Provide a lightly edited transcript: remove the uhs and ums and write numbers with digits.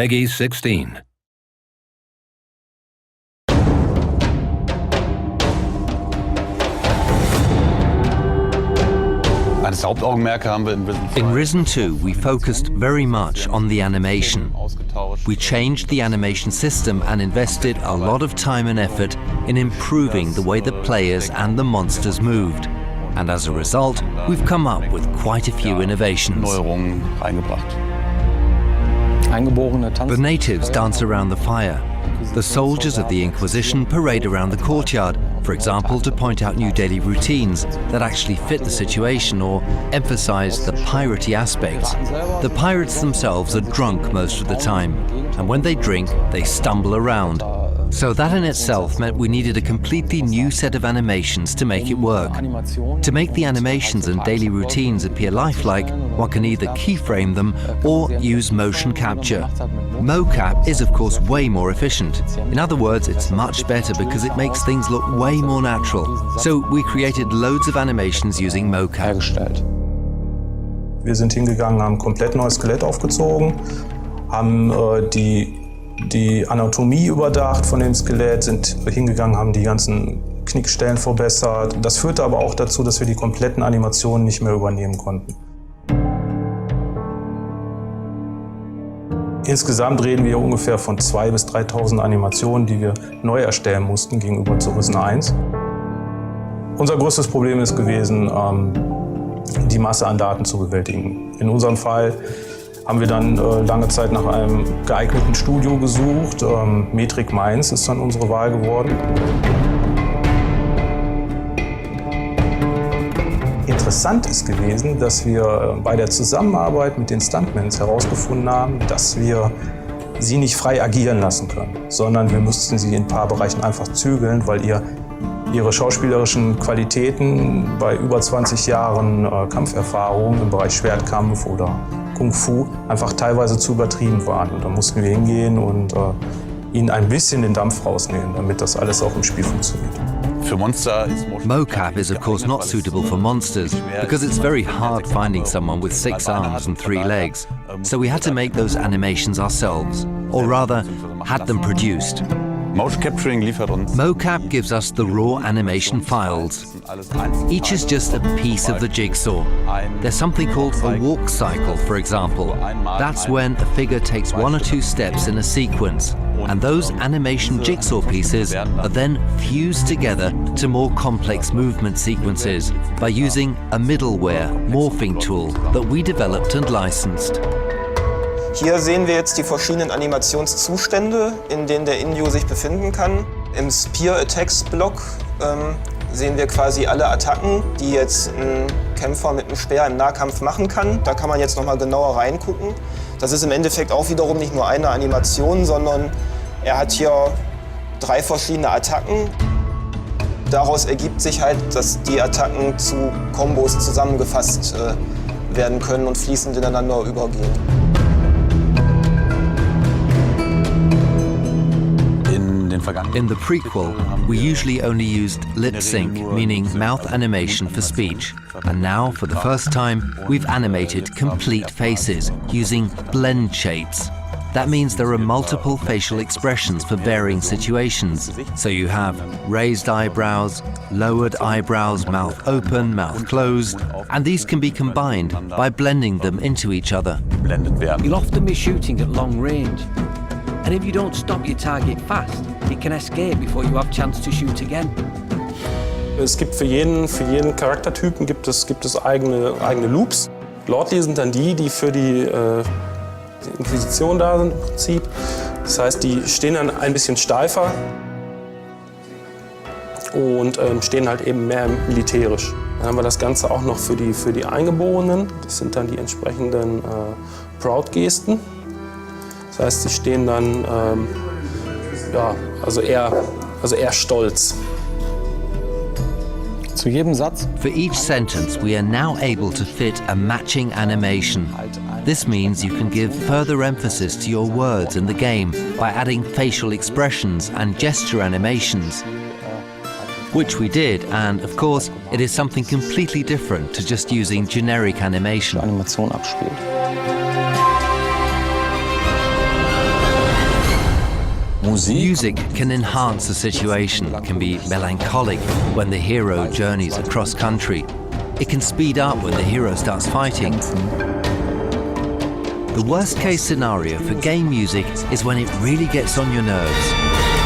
Peggy 16. In Risen 2, we focused very much on the animation. We changed the animation system and invested a lot of time and effort in improving the way the players and the monsters moved. And as a result, we've come up with quite a few innovations. The natives dance around the fire. The soldiers of the Inquisition parade around the courtyard, for example, to point out new daily routines that actually fit the situation or emphasize the piratey aspects. The pirates themselves are drunk most of the time, and when they drink, they stumble around. So that in itself meant we needed a completely new set of animations to make it work. To make the animations and daily routines appear lifelike, one can either keyframe them or use motion capture. Mocap is of course way more efficient. In other words, it's much better because it makes things look way more natural. So we created loads of animations using Mocap. Wir sind hingegangen, haben ein komplett neues Skelett aufgezogen, haben die Anatomie überdacht von dem Skelett, sind hingegangen, haben die ganzen Knickstellen verbessert. Das führte aber auch dazu, dass wir die kompletten Animationen nicht mehr übernehmen konnten. Insgesamt reden wir ungefähr von 2.000 bis 3.000 Animationen, die wir neu erstellen mussten gegenüber zu Risen 1. Unser größtes Problem ist gewesen, die Masse an Daten zu bewältigen. In unserem Fall haben wir dann lange Zeit nach einem geeigneten Studio gesucht. Metrik Mainz ist dann unsere Wahl geworden. Interessant ist gewesen, dass wir bei der Zusammenarbeit mit den Stuntmans herausgefunden haben, dass wir sie nicht frei agieren lassen können, sondern wir mussten sie in ein paar Bereichen einfach zügeln, weil ihre schauspielerischen Qualitäten bei über 20 Jahren Kampferfahrung im Bereich Schwertkampf oder Kung Fu einfach teilweise zu übertrieben waren. Und da mussten wir hingehen und ihnen ein bisschen den Dampf rausnehmen, damit das alles auch im Spiel funktioniert. Mocap is of course not suitable for monsters because it's very hard finding someone with 6 arms and 3 legs. So we had to make those animations ourselves, or rather, had them produced. Mocap gives us the raw animation files. Each is just a piece of the jigsaw. There's something called a walk cycle, for example. That's when a figure takes 1 or 2 steps in a sequence, and those animation jigsaw pieces are then fused together to more complex movement sequences by using a middleware morphing tool that we developed and licensed. Hier sehen wir jetzt die verschiedenen Animationszustände, in denen der Indio sich befinden kann. Im Spear Attacks Block sehen wir quasi alle Attacken, die jetzt ein Kämpfer mit einem Speer im Nahkampf machen kann. Da kann man jetzt noch mal genauer reingucken. Das ist im Endeffekt auch wiederum nicht nur eine Animation, sondern er hat hier 3 verschiedene Attacken. Daraus ergibt sich halt, dass die Attacken zu Kombos zusammengefasst werden können und fließend ineinander übergehen. In the prequel, we usually only used lip sync, meaning mouth animation for speech. And now, for the first time, we've animated complete faces using blend shapes. That means there are multiple facial expressions for varying situations. So you have raised eyebrows, lowered eyebrows, mouth open, mouth closed, and these can be combined by blending them into each other. You'll often be shooting at long range. And if you don't stop your target fast, it can escape before you have chance to shoot again. Es gibt für jeden Charaktertypen gibt es eigene Loops. Lordly sind dann die für die Inquisition da sind im Prinzip. Das heißt, die stehen dann ein bisschen steifer und stehen halt eben mehr militärisch. Dann haben wir das Ganze auch noch für die Eingeborenen. Das sind dann die entsprechenden Proud-Gesten. Das heißt, sie stehen dann eher stolz. Zu jedem Satz? For each sentence, we are now able to fit a matching animation. This means you can give further emphasis to your words in the game by adding facial expressions and gesture animations. Which we did, and of course, it is something completely different to just using generic animation. Animation abspielt. Music can enhance the situation, can be melancholic when the hero journeys across country. It can speed up when the hero starts fighting. The worst case scenario for game music is when it really gets on your nerves.